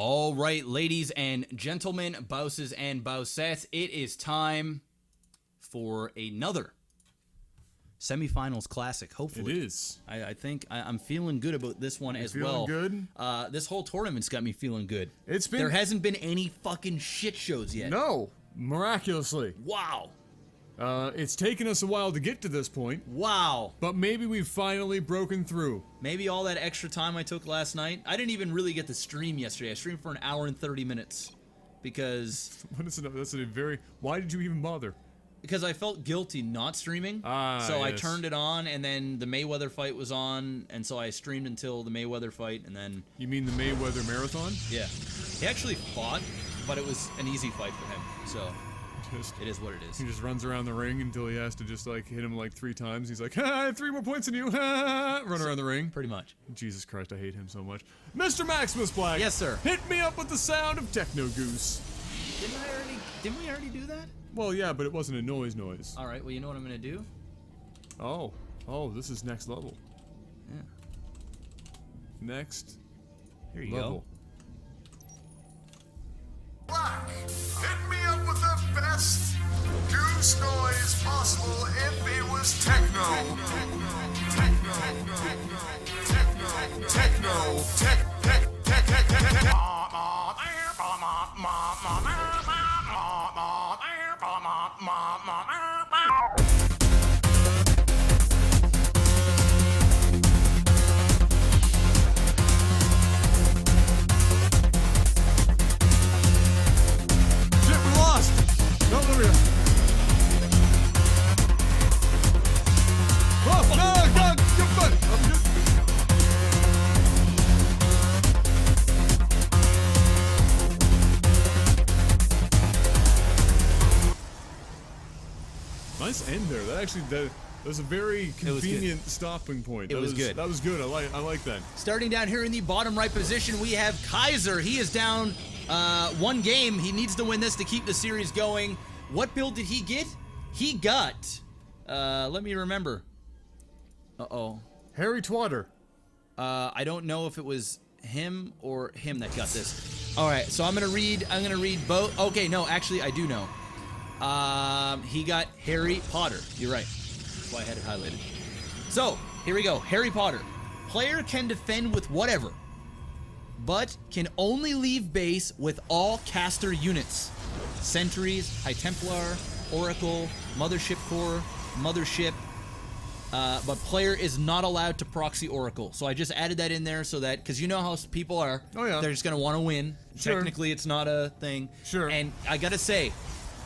All right, ladies and gentlemen, bosses and bossettes, it is time for another semifinals classic, hopefully. It is. I think I'm feeling good about this one as well. Feeling good? This whole tournament's got me feeling good. It's been... There hasn't been any fucking shit shows yet. No, miraculously. Wow. It's taken us a while to get to this point. Wow. But maybe we've finally broken through. Maybe all that extra time I took last night. I didn't even really get to stream yesterday. I streamed for an hour and 30 minutes. Because... That's a very... Why did you even bother? Because I felt guilty not streaming. So yes. I turned it on, and then the Mayweather fight was on, and so I streamed until the Mayweather fight, and then... You mean the Mayweather marathon? Yeah. He actually fought, but it was an easy fight for him, so... It is what it is. He just runs around the ring until he has to just like hit him like 3 times. He's like, ha, I have 3 more points than you. Ha, run around the ring. Pretty much. Jesus Christ, I hate him so much. Mr. MaximusBlack. Yes, sir. Hit me up with the sound of Techno Goose. Didn't we already do that? Well, yeah, but it wasn't a noise. All right. Well, you know what I'm gonna do? Oh, this is next level. Yeah. Next. Here you level. go. Black, hit me up with the best goose noise possible if it was techno. Nice end there. That was a very convenient stopping point. It was good. That was good. I like that. Starting down here in the bottom right position, we have Kaiser. He is down 1 game. He needs to win this to keep the series going. What build did he get? He got... let me remember. Uh-oh. Harry Twatter. I don't know if it was him or him that got this. All right, so I'm gonna read both. Okay, no, actually, I do know. He got Harry Potter. You're right. That's why I had it highlighted. So, here we go. Harry Potter. Player can defend with whatever, but can only leave base with all caster units. Sentries, High Templar, Oracle, Mothership Core, Mothership. But player is not allowed to proxy Oracle. So I just added that in there so that, because you know how people are. Oh, yeah. They're just going to want to win. Sure. Technically, it's not a thing. Sure. And I got to say,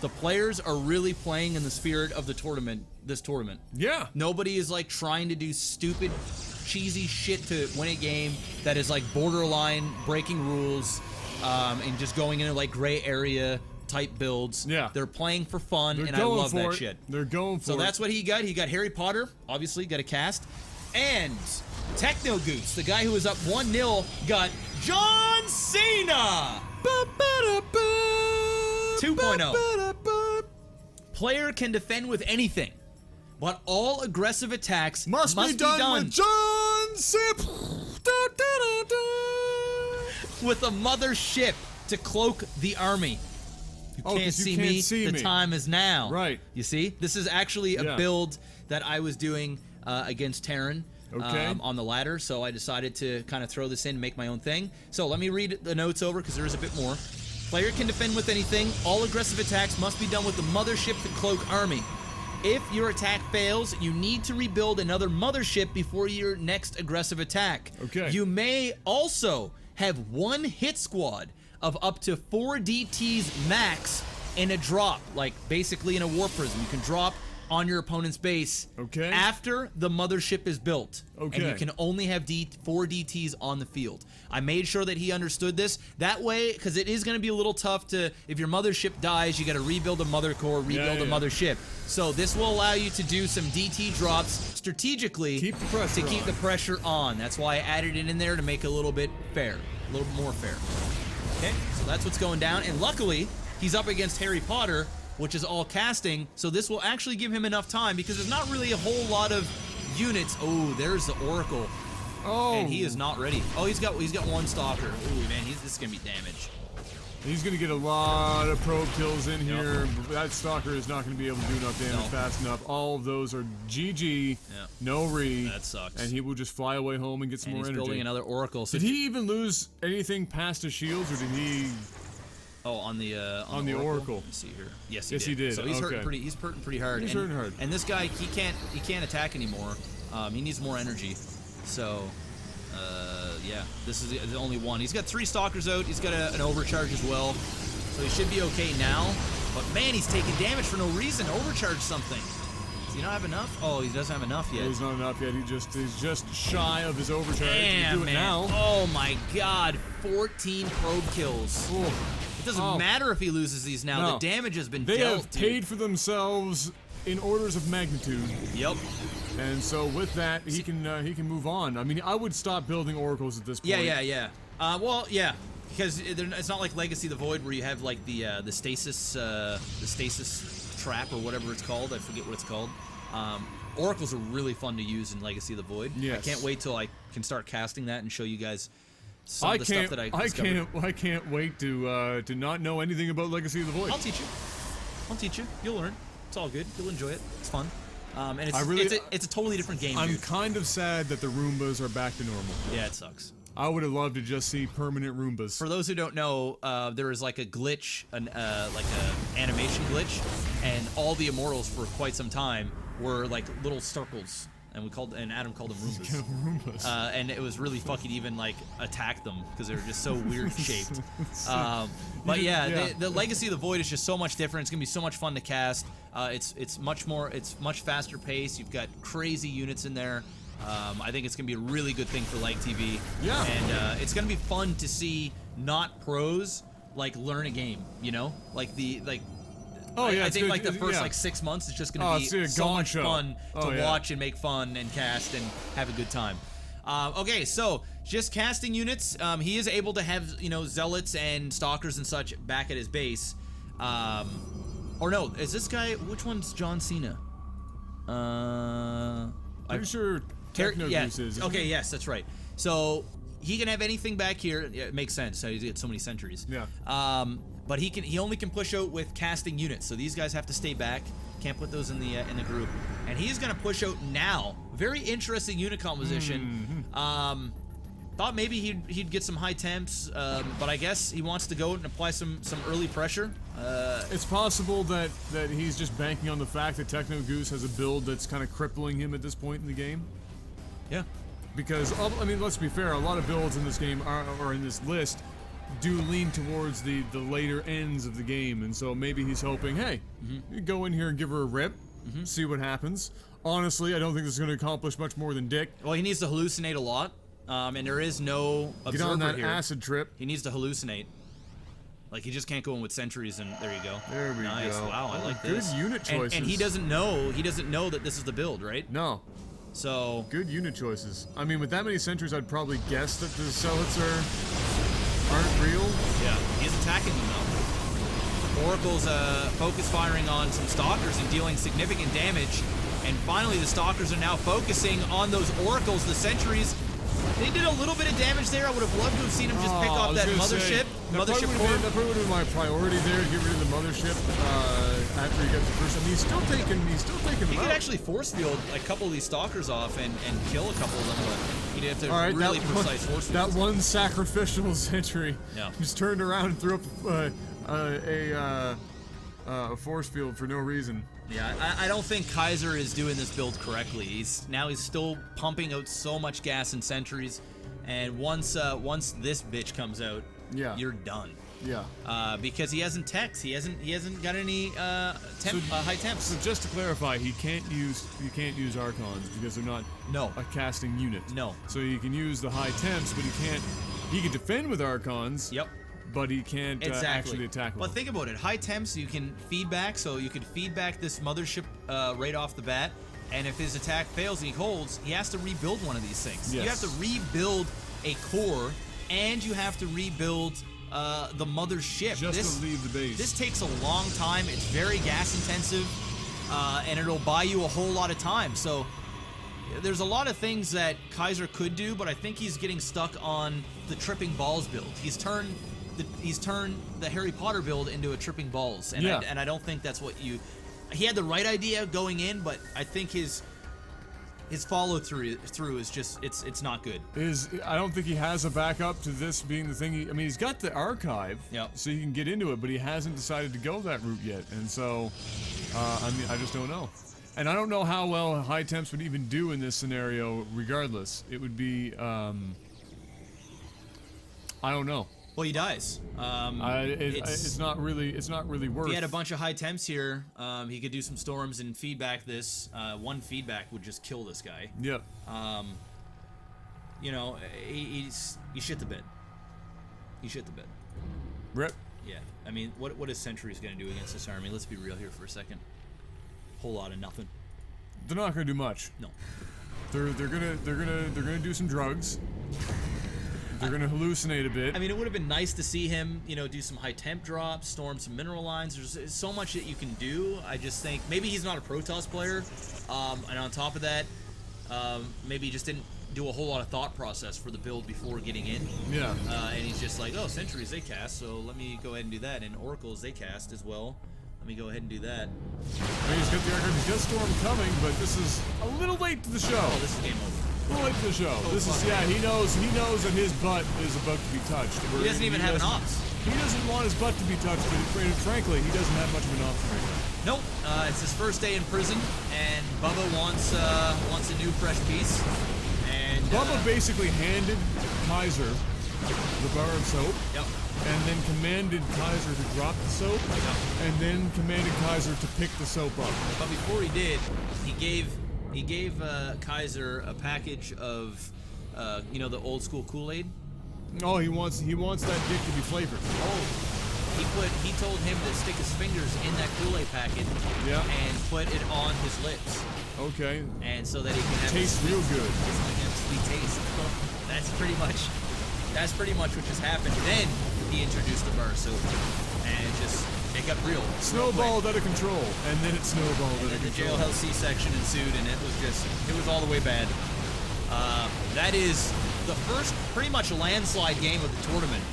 the players are really playing in the spirit of the tournament, this tournament. Yeah. Nobody is like trying to do stupid, cheesy shit to win a game that is like borderline breaking rules and just going into like gray area type builds. Yeah. They're playing for fun, and I going love for that it. shit. They're going for it. So that's what he got. He got Harry Potter, obviously, got a cast. And Techno Goose, the guy who was up 1-0, got John Cena! 2.0. Player can defend with anything, but all aggressive attacks must be done with John Cena! with a mothership to cloak the army. You can't see me, the time is now. Right. You see? This is actually a build that I was doing against Terran on the ladder, so I decided to kind of throw this in and make my own thing. So let me read the notes over because there is a bit more. Player can defend with anything. All aggressive attacks must be done with the mothership to cloak army. If your attack fails, you need to rebuild another mothership before your next aggressive attack. Okay. You may also have 1 hit squad of up to 4 DTs max in a drop, like basically in a war prism. You can drop on your opponent's base after the mothership is built. And you can only have 4 DTs on the field. I made sure that he understood this. That way, because it is going to be a little tough to, if your mothership dies, you got to rebuild a mother core, rebuild a mothership. So this will allow you to do some DT drops strategically to keep the pressure on. That's why I added it in there to make it a little bit fair, a little more fair. Okay, so that's what's going down. And luckily, he's up against Harry Potter, which is all casting, so this will actually give him enough time because there's not really a whole lot of units. Oh, there's the Oracle. Oh. And he is not ready. Oh, he's got one stalker. Ooh, man, this is gonna be damage. He's gonna get a lot of probe kills in here. That stalker is not gonna be able to do enough damage fast enough. All of those are GG, no re. That sucks. And he will just fly away home and get some more energy. He's building another oracle. So did he even lose anything past his shields, or did he? Oh, on the oracle. Let's see here. Yes, he did. So he's hurting pretty hard. He's hurting hard. And this guy, he can't attack anymore. He needs more energy. So, yeah, this is the only one. He's got 3 stalkers out. He's got an overcharge as well. So he should be okay now. But man, he's taking damage for no reason. Overcharge something. Does he not have enough? Oh, he doesn't have enough yet. He's not enough yet. He's just shy of his overcharge. Damn, do it man. now. Oh my God, 14 probe kills. Ooh. It doesn't matter if he loses these now. No. The damage has been They dealt, have paid for themselves in orders of magnitude. Yep. And so with that, he can move on. I mean, I would stop building oracles at this point. Yeah. Well, yeah, because it's not like Legacy of the Void where you have like the stasis trap or whatever it's called. I forget what it's called. Oracles are really fun to use in Legacy of the Void. Yes. I can't wait till I can start casting that and show you guys some of the stuff that I discovered. I can't wait to not know anything about Legacy of the Void. I'll teach you. You'll learn. It's all good. You'll enjoy it. It's fun. And it's a totally different game. I'm dude. kind of sad that the Roombas are back to normal. Yeah, it sucks. I would have loved to just see permanent Roombas. For those who don't know, there is like a glitch, like a animation glitch, and all the immortals for quite some time were like little circles, and Adam called them Roombas. And it was really fucking even like attack them because they were just so weird shaped. But yeah, the Legacy of the Void is just so much different. It's gonna be so much fun to cast. It's much faster paced. You've got crazy units in there. I think it's gonna be a really good thing for LAGTV. Yeah. And it's gonna be fun to see not pros like learn a game. You know, Oh yeah, I think like the first like 6 months is just gonna be so much fun to watch and make fun and cast and have a good time. Okay, so just casting units. He is able to have zealots and stalkers and such back at his base. Or no, is this guy? Which one's John Cena? Pretty sure Techno Goose is. Okay, yes, that's right. So he can have anything back here. Yeah, it makes sense. He's got so many sentries. Yeah. But he only can push out with casting units. So these guys have to stay back. Can't put those in the group. And he's gonna push out now. Very interesting unit composition. Thought maybe he'd get some high temps, but I guess he wants to go and apply some early pressure. It's possible that he's just banking on the fact that Techno Goose has a build that's kind of crippling him at this point in the game. Yeah. Because I mean, let's be fair. A lot of builds in this game or in this list do lean towards the later ends of the game, and so maybe he's hoping, hey, you go in here and give her a rip, see what happens. Honestly, I don't think this is going to accomplish much more than dick. Well, he needs to hallucinate a lot, and there is no observer Get on that here. acid trip. He needs to hallucinate. Like, he just can't go in with sentries, and there you go. There we nice. go. Wow, I like good this. Good unit choices. And he doesn't know that this is the build, right? No. So good unit choices. I mean, with that many sentries, I'd probably guess that the zealots aren't real. Yeah, he's attacking them though. Oracle's focus firing on some stalkers and dealing significant damage. And finally, the stalkers are now focusing on those oracles, the sentries. They did a little bit of damage there. I would have loved to have seen him just pick off that mothership. That probably would have been my priority there, to get rid of the mothership after he got the first. I mean, he's still taking He could actually force field a couple of these stalkers off and kill a couple of them, but he'd have to really precise force field. That one sacrificial sentry Yeah. just turned around and threw up a force field for no reason. Yeah, I don't think Kaiser is doing this build correctly. He's still pumping out so much gas and sentries, and once this bitch comes out, you're done. Yeah. Because he hasn't techs. He hasn't got any high temps. So just to clarify, he can't use Archons because they're not a casting unit. No. So he can use the high temps, but he can defend with Archons. Yep. But he can't actually attack with them. But think about it. High temps, you can feedback, so you could feedback this mothership right off the bat, and if his attack fails and he holds, he has to rebuild one of these things. Yes. You have to rebuild a core, and you have to rebuild the mothership. Just to leave the base. This takes a long time. It's very gas intensive, and it'll buy you a whole lot of time. So there's a lot of things that Kaiser could do, but I think he's getting stuck on the tripping balls build. He's turned the Harry Potter build into a tripping balls, and I don't think that's what you. He had the right idea going in, but I think his follow through is just it's not good. I don't think he has a backup to this being the thing. I mean, he's got the archive, so he can get into it, but he hasn't decided to go that route yet, and so I mean, I just don't know. And I don't know how well high temps would even do in this scenario. Regardless, it would be I don't know. Well, he dies. It's not really worth. If he had a bunch of high temps here, he could do some storms and feedback this. One feedback would just kill this guy. Yep. You know, he shit the bed. He shit the bed. Rip. Yeah. I mean, what is Sentry's gonna do against this army? Let's be real here for a second. Whole lot of nothing. They're not gonna do much. No. They're gonna do some drugs. They're gonna hallucinate a bit. I mean, it would have been nice to see him, you know, do some high temp drops, storm some mineral lines. There's so much that you can do. I just think maybe he's not a Protoss player, and on top of that, maybe he just didn't do a whole lot of thought process for the build before getting in. Yeah. And he's just like, oh, Sentries they cast, so let me go ahead and do that. And Oracles they cast as well. Let me go ahead and do that. I mean, he's got the archive. He's got Storm coming, but this is a little late to the show. Oh, this is game over. A little late to the show. Oh, this is, yeah, he knows that his butt is about to be touched. He doesn't even have an ops. He doesn't want his butt to be touched, but frankly, he doesn't have much of an option right now. Nope. It's his first day in prison, and Bubba wants a new fresh piece. And Bubba basically handed Kaiser the bar of soap. Yep. And then commanded Kaiser to drop the soap, and then commanded Kaiser to pick the soap up. But before he did, he gave Kaiser a package of, you know, the old school Kool-Aid. Oh, he wants that dick to be flavored. Oh, he told him to stick his fingers in that Kool-Aid packet, and put it on his lips. Okay. And so that he can have taste real good. Sweet taste. That's pretty much what just happened. Then he introduced the bar soap, and it got real. Snowballed out of control, and then it snowballed out of control. The jailhouse C-section ensued, and it was all the way bad. That is the first pretty much landslide game of the tournament.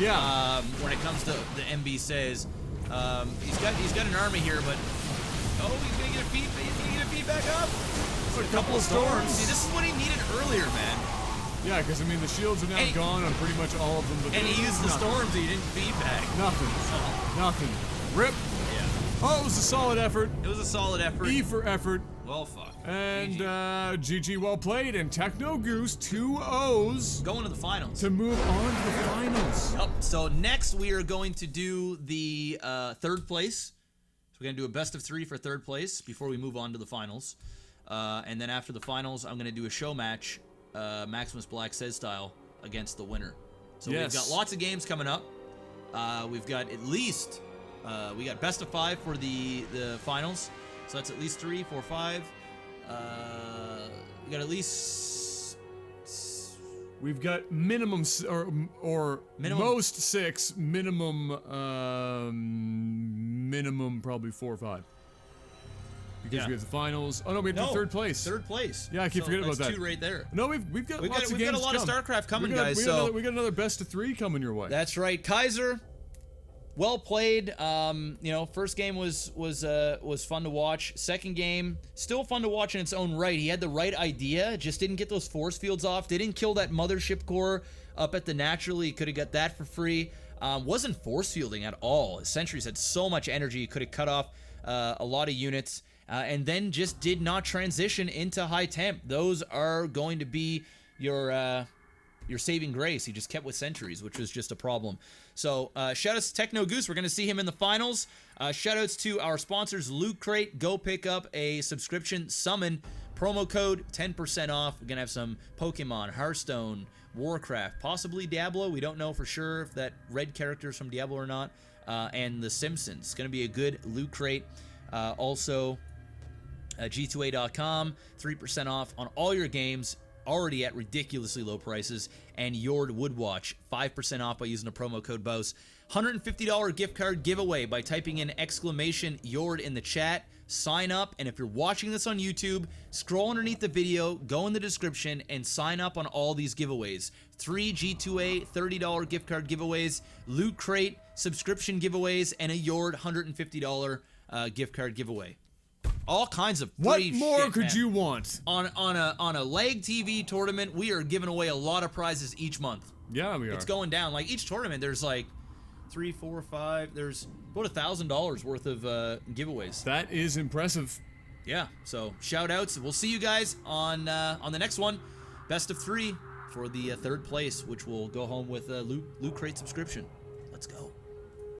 Yeah. When it comes to the MB says, he's got an army here, but he's gonna get a feedback up. A couple of storms. See, this is what he needed earlier, man. Yeah, because I mean the shields are now gone on pretty much all of them. But and he used the storms, he didn't feedback. Nothing. Nothing. Rip. Yeah. Oh, it was a solid effort. It was a solid effort. E for effort. Well, fuck. And GG well played, and Techno Goose 2 O's going to the finals to move on to the finals. Yep. So next we are going to do the third place. So we're gonna do a best of 3 for third place before we move on to the finals. And then after the finals, I'm gonna do a show match. MaximusBlack says style against the winner. So we've got lots of games coming up. We've got at least we got best of 5 for the finals. So that's at least 3, 4, 5. We got at least. We've got minimum or most 6. Minimum probably 4 or 5. Because we have the finals. Oh no, we have third place. Third place. Yeah, I keep forgetting about that. 2 right there. No, we've got lots of games. We've got a lot of Starcraft coming, guys. We got another best of 3 coming your way. That's right, Kaiser. Well played. You know, first game was fun to watch. Second game, still fun to watch in its own right. He had the right idea, just didn't get those force fields off. Didn't kill that mothership core up at the natural. He could have got that for free. Wasn't force fielding at all. His sentries had so much energy. He could have cut off a lot of units. And then just did not transition into high temp. Those are going to be your saving grace. He just kept with sentries, which was just a problem. So shoutouts to Techno Goose. We're going to see him in the finals. Shoutouts to our sponsors, LootCrate. Go pick up a subscription summon. Promo code 10% off. We're going to have some Pokemon, Hearthstone, Warcraft, possibly Diablo. We don't know for sure if that red character is from Diablo or not. And The Simpsons. It's going to be a good LootCrate. Also, G2A.com, 3% off on all your games. already at ridiculously low prices, and JORD would watch 5% off by using the promo code BOUS. $150 gift card giveaway by typing in exclamation JORD in the chat. Sign up, and if you're watching this on YouTube, scroll underneath the video, go in the description, and sign up on all these giveaways. 3 G2A $30 gift card giveaways, LootCrate subscription giveaways, and a JORD $150 gift card giveaway. All kinds of free What more shit, could man. you want? On a LAGTV tournament, we are giving away a lot of prizes each month. Yeah, we are. It's going down. Like each tournament, there's like 3, 4, 5. There's about $1,000 worth of giveaways. That is impressive. Yeah. So shout outs. We'll see you guys on the next one. Best of 3 for the third place, which will go home with a LootCrate subscription. Let's go.